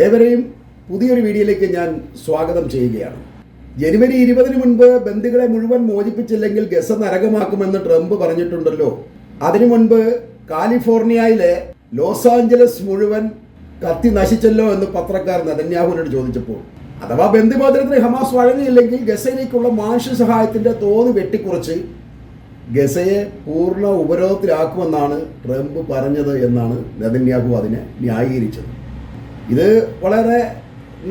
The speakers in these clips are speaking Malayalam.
ഏവരെയും പുതിയൊരു വീഡിയോയിലേക്ക് ഞാൻ സ്വാഗതം ചെയ്യുകയാണ്. ജനുവരി 20 മുൻപ് ബന്ദികളെ മുഴുവൻ മോചിപ്പിച്ചില്ലെങ്കിൽ ഗസ നരകമാക്കുമെന്ന് ട്രംപ് പറഞ്ഞിട്ടുണ്ടല്ലോ. അതിനു മുൻപ് കാലിഫോർണിയയിലെ ലോസ് ആഞ്ചലസ് മുഴുവൻ കത്തി നശിച്ചല്ലോ എന്ന് പത്രക്കാർ നെതന്യാഹുവിനോട് ചോദിച്ചപ്പോൾ, അഥവാ ബന്ദിമോചനത്തിന് ഹമാസ് വഴങ്ങിയില്ലെങ്കിൽ ഗസയിലേക്കുള്ള മാനുഷ്യ സഹായത്തിന്റെ തോത് വെട്ടിക്കുറച്ച് ഗസയെ പൂർണ്ണ ഉപരോധത്തിലാക്കുമെന്നാണ് ട്രംപ് പറഞ്ഞത് എന്നാണ് നെതന്യാഹു അതിനെ ന്യായീകരിച്ചത്. ഇത് വളരെ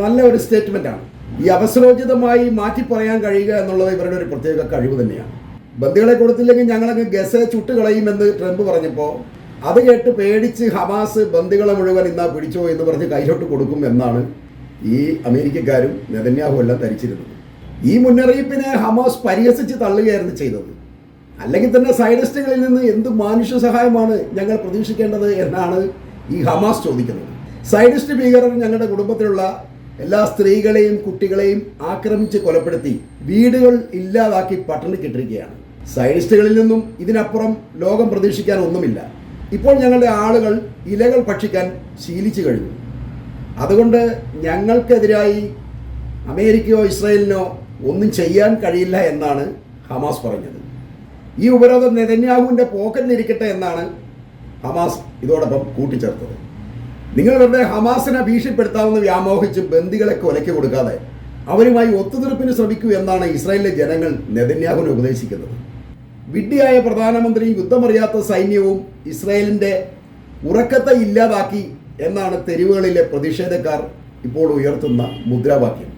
നല്ല ഒരു സ്റ്റേറ്റ്മെന്റാണ്. ഈ അവസരോചിതമായി മാറ്റി പറയാൻ കഴിയുക എന്നുള്ളത് ഇവരുടെ ഒരു പ്രത്യേക കഴിവ് തന്നെയാണ്. ബന്ദികളെ കൊടുത്തില്ലെങ്കിൽ ഞങ്ങളങ്ങ് ഗസയെ ചുട്ടുകളയുമെന്ന് ട്രംപ് പറഞ്ഞപ്പോൾ അത് കേട്ട് പേടിച്ച് ഹമാസ് ബന്ദികളെ മുഴുവൻ ഇന്നാ പിടിച്ചോ എന്ന് പറഞ്ഞ് കൈലോട്ട് കൊടുക്കും എന്നാണ് ഈ അമേരിക്കക്കാരും നെതന്യാഹു എല്ലാം ധരിച്ചിരുന്നത്. ഈ മുന്നറിയിപ്പിനെ ഹമാസ് പരിഹസിച്ച് തള്ളുകയായിരുന്നു ചെയ്തത്. അല്ലെങ്കിൽ തന്നെ സൈഡിസ്റ്റുകളിൽ നിന്ന് എന്ത് മാനുഷ്യ സഹായമാണ് ഞങ്ങൾ പ്രതീക്ഷിക്കേണ്ടത് എന്നാണ് ഈ ഹമാസ് ചോദിക്കുന്നത്. സൈഡിസ്റ്റ് ഭീകരർ ഞങ്ങളുടെ കുടുംബത്തിലുള്ള എല്ലാ സ്ത്രീകളെയും കുട്ടികളെയും ആക്രമിച്ച് കൊലപ്പെടുത്തി വീടുകൾ ഇല്ലാതാക്കി പട്ടിണിക്കിട്ടിരിക്കുകയാണ്. സൈഡിസ്റ്റുകളിൽ നിന്നും ഇതിനപ്പുറം ലോകം പ്രതീക്ഷിക്കാൻ ഒന്നുമില്ല. ഇപ്പോൾ ഞങ്ങളുടെ ആളുകൾ ഇലകൾ ഭക്ഷിക്കാൻ ശീലിച്ചു കഴിഞ്ഞു. അതുകൊണ്ട് ഞങ്ങൾക്കെതിരായി അമേരിക്കയോ ഇസ്രായേലിനോ ഒന്നും ചെയ്യാൻ കഴിയില്ല എന്നാണ് ഹമാസ് പറഞ്ഞത്. ഈ ഉപരോധം നെതന്യാഹുവിൻ്റെ പോക്കറ്റിലിരിക്കട്ടെ എന്നാണ് ഹമാസ് ഇതോടൊപ്പം കൂട്ടിച്ചേർത്തത്. നിങ്ങൾ വെറുതെ ഹമാസിനെ ഭീഷണിപ്പെടുത്താമെന്ന് വ്യാമോഹിച്ച് ബന്ദികളെ കൊലയ്ക്ക് കൊടുക്കാതെ അവരുമായി ഒത്തുതീർപ്പിന് ശ്രമിക്കൂ എന്നാണ് ഇസ്രായേലിലെ ജനങ്ങൾ നെതന്യാഹുവിനെ ഉപദേശിക്കുന്നത്. വിഡ്ഢിയായ പ്രധാനമന്ത്രി, യുദ്ധമറിയാത്ത സൈന്യവും ഇസ്രായേലിൻ്റെ ഉറക്കത്തെ ഇല്ലാതാക്കി എന്നാണ് തെരുവുകളിലെ പ്രതിഷേധക്കാർ ഇപ്പോൾ ഉയർത്തുന്ന മുദ്രാവാക്യം.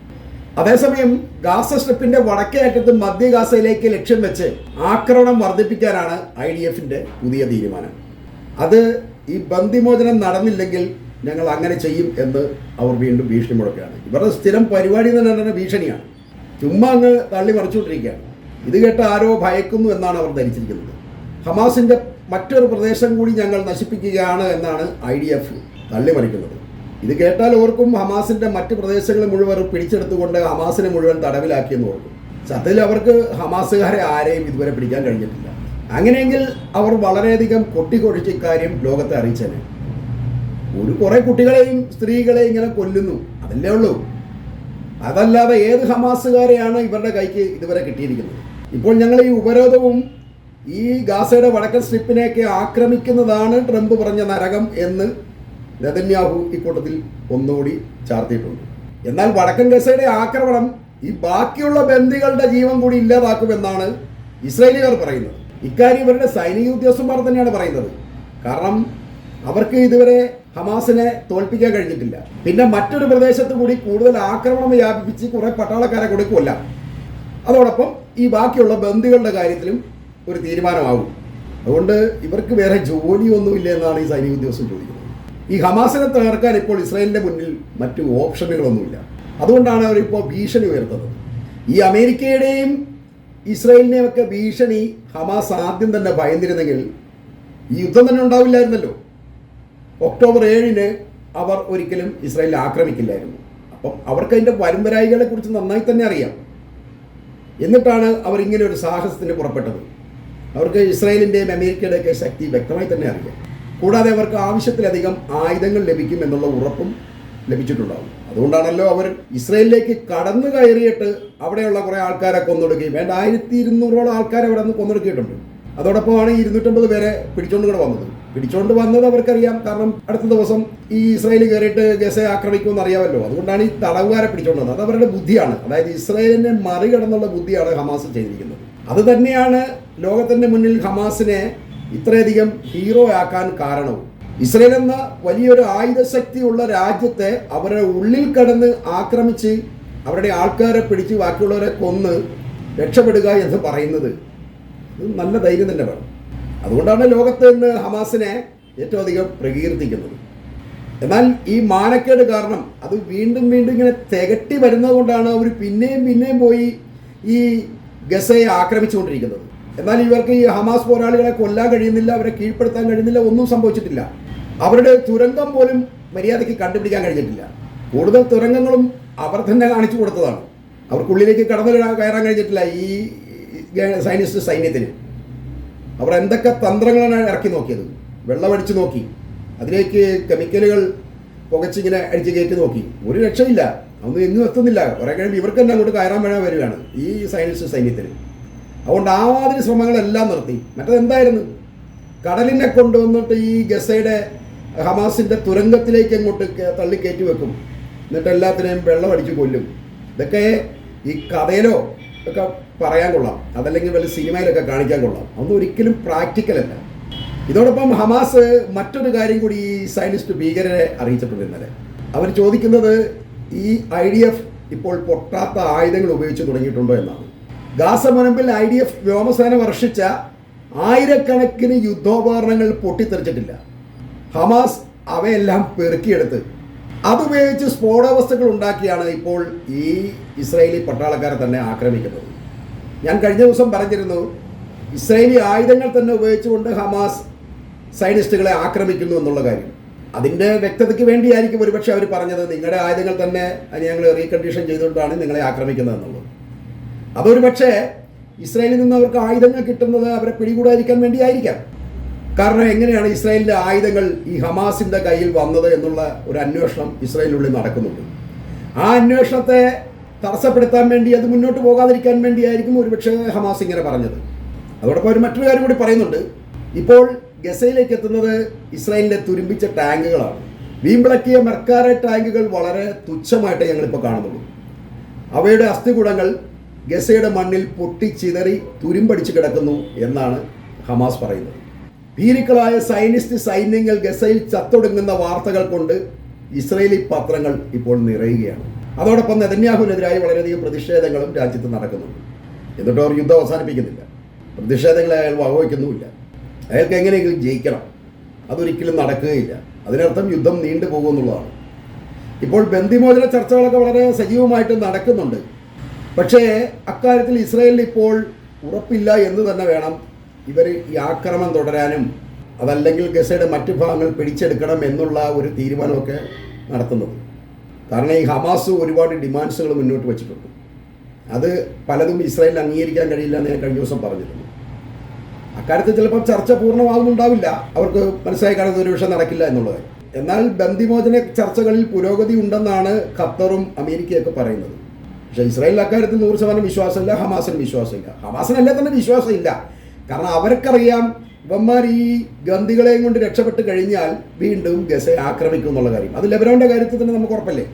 അതേസമയം ഗാസ സ്ട്രിപ്പിന്റെ വടക്കേ അറ്റത്ത് മധ്യ ഗാസയിലേക്ക് ലക്ഷ്യം വെച്ച് ആക്രമണം വർദ്ധിപ്പിക്കാനാണ് IDFന്റെ പുതിയ തീരുമാനം. അത് ഈ ബന്ദിമോചനം നടന്നില്ലെങ്കിൽ ഞങ്ങൾ അങ്ങനെ ചെയ്യും എന്ന് അവർ വീണ്ടും ഭീഷണി മുടക്കുകയാണ്. ഇവരുടെ സ്ഥിരം പരിപാടി തന്നെ ഭീഷണിയാണ്. ചുമ്മാ അങ്ങ് തള്ളി മറിച്ചുകൊണ്ടിരിക്കുകയാണ്. ഇത് കേട്ട് ആരോ ഭയക്കുന്നു എന്നാണ് അവർ ധരിച്ചിരിക്കുന്നത്. ഹമാസിന്റെ മറ്റൊരു പ്രദേശം കൂടി ഞങ്ങൾ നശിപ്പിക്കുകയാണ് എന്നാണ് IDF തള്ളിമറിക്കുന്നത്. ഇത് കേട്ടാൽ ഓർക്കും ഹമാസിന്റെ മറ്റ് പ്രദേശങ്ങൾ മുഴുവൻ പിടിച്ചെടുത്തുകൊണ്ട് ഹമാസിനെ മുഴുവൻ തടവിലാക്കിയെന്ന് ഓർക്കും. സത്യത്തിൽ അവർക്ക് ഹമാസുകാരെ ആരെയും ഇതുവരെ പിടിക്കാൻ കഴിഞ്ഞിട്ടില്ല. അങ്ങനെയെങ്കിൽ അവർ വളരെയധികം കൊട്ടിക്കൊഴിച്ച് ഇക്കാര്യം ലോകത്തെ അറിയിച്ചേനെ. കുറേ കുട്ടികളെയും സ്ത്രീകളെയും ഇങ്ങനെ കൊല്ലുന്നു, അതല്ലേ ഉള്ളൂ. അതല്ലാതെ ഏത് ഹമാസുകാരെയാണ് ഇവരുടെ കൈക്ക് ഇതുവരെ കിട്ടിയിരിക്കുന്നത്? ഇപ്പോൾ ഞങ്ങൾ ഈ ഉപരോധവും ഈ ഗാസയുടെ വടക്കൻ സ്ട്രിപ്പിനെയൊക്കെ ആക്രമിക്കുന്നതാണ് ട്രംപ് പറഞ്ഞ നരകം എന്ന് നെതന്യാഹു ഇക്കൂട്ടത്തിൽ ഒന്നുകൂടി ചാർത്തിയിട്ടുണ്ട്. എന്നാൽ വടക്കൻ ഗസയുടെ ആക്രമണം ഈ ബാക്കിയുള്ള ബന്ദികളുടെ ജീവൻ കൂടി ഇല്ലാതാക്കുമെന്നാണ് ഇസ്രായേലിയർ പറയുന്നത്. ഇക്കാര്യം ഇവരുടെ സൈനിക ഉദ്യോഗസ്ഥന്മാർ തന്നെയാണ് പറയുന്നത്. കാരണം അവർക്ക് ഇതുവരെ ഹമാസിനെ തോൽപ്പിക്കാൻ കഴിഞ്ഞിട്ടില്ല. പിന്നെ മറ്റൊരു പ്രദേശത്ത് കൂടി കൂടുതൽ ആക്രമണം വ്യാപിപ്പിച്ച് കുറെ പട്ടാളക്കാരെ കൊടുക്കുമല്ല. അതോടൊപ്പം ഈ ബാക്കിയുള്ള ബന്ദികളുടെ കാര്യത്തിലും ഒരു തീരുമാനമാകും. അതുകൊണ്ട് ഇവർക്ക് വേറെ ജോലിയൊന്നുമില്ല എന്നാണ് ഈ സൈനിക ഉദ്യോഗസ്ഥൻ ചോദിക്കുന്നത്. ഈ ഹമാസിനെ തകർക്കാൻ ഇപ്പോൾ ഇസ്രായേലിന്റെ മുന്നിൽ മറ്റു ഓപ്ഷനുകളൊന്നുമില്ല. അതുകൊണ്ടാണ് അവരിപ്പോൾ ഭീഷണി ഉയർത്തുന്നത്. ഈ അമേരിക്കയുടെയും ഇസ്രായേലിനെയും ഒക്കെ ഭീഷണി ഹമാസ് ആദ്യം തന്നെ ഭയന്നിരുന്നെങ്കിൽ ഈ യുദ്ധം തന്നെ ഉണ്ടാവില്ലായിരുന്നല്ലോ. ഒക്ടോബർ 7 അവർ ഒരിക്കലും ഇസ്രായേലിനെ ആക്രമിക്കില്ലായിരുന്നു. അപ്പം അവർക്ക് അതിൻ്റെ വരുംവരായികളെ കുറിച്ച് നന്നായി തന്നെ അറിയാം. എന്നിട്ടാണ് അവർ ഇങ്ങനെ ഒരു സാഹസത്തിന് പുറപ്പെട്ടത്. അവർക്ക് ഇസ്രായേലിൻ്റെയും അമേരിക്കയുടെയൊക്കെ ശക്തി വ്യക്തമായി തന്നെ അറിയാം. കൂടാതെ അവർക്ക് ആവശ്യത്തിലധികം ആയുധങ്ങൾ ലഭിക്കും എന്നുള്ള ഉറപ്പും ലഭിച്ചിട്ടുണ്ടാകും. അതുകൊണ്ടാണല്ലോ അവർ ഇസ്രായേലിലേക്ക് കടന്നു കയറിയിട്ട് അവിടെയുള്ള കുറേ ആൾക്കാരെ കൊന്നൊടുക്കുകയും 1200 ആൾക്കാരെ അവിടെ നിന്ന് കൊന്നൊടുക്കിയിട്ടുണ്ട്. അതോടൊപ്പമാണ് 250 പേരെ പിടിച്ചോണ്ട് വന്നത് അവർക്കറിയാം. കാരണം അടുത്ത ദിവസം ഈ ഇസ്രായേൽ കയറിയിട്ട് ഗസയെ ആക്രമിക്കുമെന്ന് അറിയാമല്ലോ. അതുകൊണ്ടാണ് ഈ തടവുകാരെ പിടിച്ചോണ്ട് വന്നത്. അത് അവരുടെ ബുദ്ധിയാണ്. അതായത് ഇസ്രായേലിനെ മറികടന്നുള്ള ബുദ്ധിയാണ് ഹമാസ് ചെയ്തിരിക്കുന്നത്. അത് തന്നെയാണ് ലോകത്തിന്റെ മുന്നിൽ ഹമാസിനെ ഇത്രയധികം ഹീറോ ആക്കാൻ കാരണവും. ഇസ്രായേൽ എന്ന വലിയൊരു ആയുധശക്തിയുള്ള രാജ്യത്തെ അവരുടെ ഉള്ളിൽ കടന്ന് ആക്രമിച്ച് അവരുടെ ആൾക്കാരെ പിടിച്ച് ബാക്കിയുള്ളവരെ കൊന്ന് രക്ഷപ്പെടുക എന്ന് പറയുന്നത് നല്ല ധൈര്യം തന്നെ വേണം. അതുകൊണ്ടാണ് ലോകത്ത് നിന്ന് ഹമാസിനെ ഏറ്റവും അധികം പ്രകീർത്തിക്കുന്നത്. എന്നാൽ ഈ മാനക്കേട് കാരണം അത് വീണ്ടും ഇങ്ങനെ തികട്ടി വരുന്നത് കൊണ്ടാണ് അവർ പിന്നെയും പോയി ഈ ഗസയെ ആക്രമിച്ചുകൊണ്ടിരിക്കുന്നത്. എന്നാൽ ഇവർക്ക് ഈ ഹമാസ് പോരാളികളെ കൊല്ലാൻ കഴിയുന്നില്ല, അവരെ കീഴ്പ്പെടുത്താൻ കഴിയുന്നില്ല, ഒന്നും സംഭവിച്ചിട്ടില്ല. അവരുടെ തുരങ്കം പോലും മര്യാദയ്ക്ക് കണ്ടുപിടിക്കാൻ കഴിഞ്ഞിട്ടില്ല. കൂടുതൽ തുരങ്കങ്ങളും അവർ തന്നെ കാണിച്ചു കൊടുത്തതാണ്. അവർക്കുള്ളിലേക്ക് കടന്നു കയറാൻ കഴിഞ്ഞിട്ടില്ല ഈ സൈന്യത്തിന്. അവർ എന്തൊക്കെ തന്ത്രങ്ങളാണ് ഇറക്കി നോക്കിയത്. വെള്ളമടിച്ച് നോക്കി, അതിലേക്ക് കെമിക്കലുകൾ പുകച്ചിങ്ങനെ അടിച്ച് കയറ്റി നോക്കി. ഒരു രക്ഷയില്ല, ഒന്നും എങ്ങും എത്തുന്നില്ല. കുറേ കഴിയുമ്പോൾ ഇവർക്ക് തന്നെ അങ്ങോട്ട് കയറാൻ വേണം വരികയാണ് ഈ സൈന്യത്തിന്. അതുകൊണ്ട് ആ മാതിരി ശ്രമങ്ങളെല്ലാം നിർത്തി. മറ്റതെന്തായിരുന്നു, കടലിനെ കൊണ്ടുവന്നിട്ട് ഈ ഗസയുടെ ഹമാസിൻ്റെ തുരങ്കത്തിലേക്ക് അങ്ങോട്ട് തള്ളിക്കയറ്റി വെക്കും, എന്നിട്ട് എല്ലാത്തിനെയും വെള്ളം അടിച്ച് കൊല്ലും. ഇതൊക്കെ ഈ കഥയിലോ ഒക്കെ പറയാൻ കൊള്ളാം, അതല്ലെങ്കിൽ വല്ല സിനിമയിലൊക്കെ കാണിക്കാൻ കൊള്ളാം. അതൊന്നും ഒരിക്കലും പ്രാക്ടിക്കലല്ല. ഇതോടൊപ്പം ഹമാസ് മറ്റൊരു കാര്യം കൂടി ഈ സയനിസ്റ്റ് ഭീകരരെ അറിയിച്ചിട്ടുണ്ട് ഇന്നലെ. അവർ ചോദിക്കുന്നത് ഈ IDF ഇപ്പോൾ പൊട്ടാത്ത ആയുധങ്ങൾ ഉപയോഗിച്ച് തുടങ്ങിയിട്ടുണ്ടോ എന്നാണ്. ഗാസ മുനമ്പിൽ IDF വ്യോമസേന വർഷിച്ച ആയിരക്കണക്കിന് യുദ്ധോപകരണങ്ങൾ പൊട്ടിത്തെറിച്ചിട്ടില്ല. ഹമാസ് അവയെല്ലാം പെറുക്കിയെടുത്ത് അതുപയോഗിച്ച് സ്ഫോടക വസ്തുക്കൾ ഉണ്ടാക്കിയാണ് ഇപ്പോൾ ഈ ഇസ്രായേലി പട്ടാളക്കാരെ തന്നെ ആക്രമിക്കുന്നത്. ഞാൻ കഴിഞ്ഞ ദിവസം പറഞ്ഞിരുന്നു, ഇസ്രായേലി ആയുധങ്ങൾ തന്നെ ഉപയോഗിച്ചുകൊണ്ട് ഹമാസ് സൈനിസ്റ്റുകളെ ആക്രമിക്കുന്നു എന്നുള്ള കാര്യം. അതിൻ്റെ വ്യക്തതയ്ക്ക് വേണ്ടിയായിരിക്കും ഒരുപക്ഷെ അവർ പറഞ്ഞത് നിങ്ങളുടെ ആയുധങ്ങൾ തന്നെ ഞങ്ങൾ റീകണ്ടീഷൻ ചെയ്തുകൊണ്ടാണ് നിങ്ങളെ ആക്രമിക്കുന്നത് എന്നുള്ളത്. അതൊരു പക്ഷേ ഇസ്രായേലിൽ നിന്ന് അവർക്ക് ആയുധങ്ങൾ കിട്ടുന്നത് അവരെ പിടികൂടാതിരിക്കാൻ വേണ്ടിയായിരിക്കാം. കാരണം എങ്ങനെയാണ് ഇസ്രായേലിൻ്റെ ആയുധങ്ങൾ ഈ ഹമാസിൻ്റെ കയ്യിൽ വന്നത് എന്നുള്ള ഒരു അന്വേഷണം ഇസ്രായേലിനുള്ളിൽ നടക്കുന്നുണ്ട്. ആ അന്വേഷണത്തെ തടസ്സപ്പെടുത്താൻ വേണ്ടി, അത് മുന്നോട്ട് പോകാതിരിക്കാൻ വേണ്ടിയായിരിക്കും ഒരുപക്ഷെ ഹമാസ് ഇങ്ങനെ പറഞ്ഞത്. അതോടൊപ്പം ഒരു മറ്റൊരു കാര്യം കൂടി പറയുന്നുണ്ട്. ഇപ്പോൾ ഗസയിലേക്ക് എത്തുന്നത് ഇസ്രായേലിൻ്റെ തുരുമ്പിച്ച ടാങ്കുകളാണ്. വീമ്പിളക്കിയ മെർക്കാര ടാങ്കുകൾ വളരെ തുച്ഛമായിട്ട് ഞങ്ങളിപ്പോൾ കാണുന്നുള്ളൂ. അവയുടെ അസ്ഥികൂടങ്ങൾ ഗസയുടെ മണ്ണിൽ പൊട്ടിച്ചിതറി തുരുമ്പടിച്ച് കിടക്കുന്നു എന്നാണ് ഹമാസ് പറയുന്നത്. ഭീരുക്കളായ സൈനിസ്റ്റ് സൈന്യങ്ങൾ ഗസയിൽ ചത്തൊടുങ്ങുന്ന വാർത്തകൾ കൊണ്ട് ഇസ്രായേലി പത്രങ്ങൾ ഇപ്പോൾ നിറയുകയാണ്. അതോടൊപ്പം നെതന്യാഹുവിനെതിരായി വളരെയധികം പ്രതിഷേധങ്ങളും രാജ്യത്ത് നടക്കുന്നുണ്ട്. എന്നിട്ട് അവർ യുദ്ധം അവസാനിപ്പിക്കുന്നില്ല, പ്രതിഷേധങ്ങളെ അയാൾ വകവയ്ക്കുന്നുമില്ല. അയാൾക്ക് എങ്ങനെയെങ്കിലും ജയിക്കണം, അതൊരിക്കലും നടക്കുകയില്ല. അതിനർത്ഥം യുദ്ധം നീണ്ടു പോകുമെന്നുള്ളതാണ്. ഇപ്പോൾ ബന്ദിമോചന ചർച്ചകളൊക്കെ വളരെ സജീവമായിട്ട് നടക്കുന്നുണ്ട്. പക്ഷേ അക്കാര്യത്തിൽ ഇസ്രായേലിന് ഇപ്പോൾ ഉറപ്പില്ല എന്ന് തന്നെ വേണം ഇവർ ഈ ആക്രമണം തുടരാനും അതല്ലെങ്കിൽ ഗസയുടെ മറ്റു ഭാഗങ്ങൾ പിടിച്ചെടുക്കണം എന്നുള്ള ഒരു തീരുമാനമൊക്കെ നടത്തുന്നത്. കാരണം ഈ ഹമാസ് ഒരുപാട് ഡിമാൻഡ്സുകൾ മുന്നോട്ട് വെച്ചിട്ടുണ്ട്. അത് പലതും ഇസ്രായേലിന് അംഗീകരിക്കാൻ കഴിയില്ല എന്ന് ഞാൻ കഴിഞ്ഞ ദിവസം പറഞ്ഞിരുന്നു. അക്കാര്യത്തിൽ ചിലപ്പോൾ ചർച്ച പൂർണ്ണമാകുന്നുണ്ടാവില്ല, അവർക്ക് മനസ്സിലായി കാണുന്ന ഒരു വിഷയം നടക്കില്ല എന്നുള്ളത്. എന്നാൽ ബന്ദിമോചന ചർച്ചകളിൽ പുരോഗതി ഉണ്ടെന്നാണ് ഖത്തറും അമേരിക്കയൊക്കെ പറയുന്നത്. പക്ഷേ ഇസ്രായേൽ അക്കാര്യത്തിൽ 100% വിശ്വാസമില്ല, ഹമാസിന് വിശ്വാസമില്ല. ഹമാസിനല്ലേ തന്നെ വിശ്വാസമില്ല. കാരണം അവർക്കറിയാം ഇവന്മാർ ഈ ഗന്ധികളെയും കൊണ്ട് രക്ഷപ്പെട്ട് കഴിഞ്ഞാൽ വീണ്ടും ഗസയെ ആക്രമിക്കും എന്നുള്ള കാര്യം. അത് ലെബനോൻ്റെ കാര്യത്തിൽ തന്നെ നമുക്ക് ഉറപ്പല്ലേ.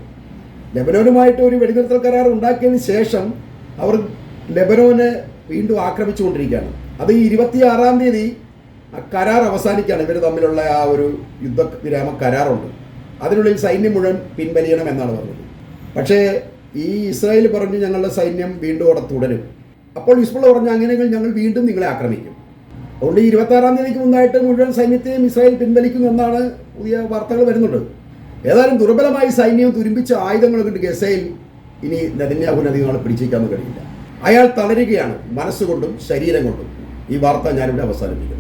ലെബനോനുമായിട്ട് ഒരു വെടിനിർത്തൽ കരാർ ഉണ്ടാക്കിയതിന് ശേഷം അവർ ലെബനോനെ വീണ്ടും ആക്രമിച്ചുകൊണ്ടിരിക്കുകയാണ്. അത് ഈ 26-ാം തീയതി ആ കരാർ അവസാനിക്കുകയാണ്. ഇവർ തമ്മിലുള്ള ആ ഒരു യുദ്ധവിരാമ കരാറുണ്ട്. അതിനുള്ളിൽ സൈന്യം മുഴുവൻ പിൻവലിയണം എന്നാണ് പറഞ്ഞത്. പക്ഷേ ഈ ഇസ്രായേൽ പറഞ്ഞു ഞങ്ങളുടെ സൈന്യം വീണ്ടും അവിടെ തുടരും. അപ്പോൾ ഹിസ്ബുള്ള പറഞ്ഞു അങ്ങനെയെങ്കിൽ ഞങ്ങൾ വീണ്ടും നിങ്ങളെ ആക്രമിക്കും. അതുകൊണ്ട് 26-ാം തീയതിക്ക് മുന്നായിട്ട് മുഴുവൻ സൈന്യത്തെയും ഇസ്രായേൽ പിൻവലിക്കും എന്നാണ് പുതിയ വാർത്തകൾ വരുന്നുണ്ട്. ഏതായാലും ദുർബലമായി സൈന്യവും തുരുമ്പിച്ച ആയുധങ്ങൾ കൊണ്ട് ഗസയിൽ ഇനി നെതന്യാഹുവിന് അധികം നാളെ പിടിച്ചേക്കാമെന്ന് കഴിയില്ല. അയാൾ തളരുകയാണ് മനസ്സുകൊണ്ടും ശരീരം കൊണ്ടും. ഈ വാർത്ത ഞാനിവിടെ അവസാനിപ്പിക്കുന്നു.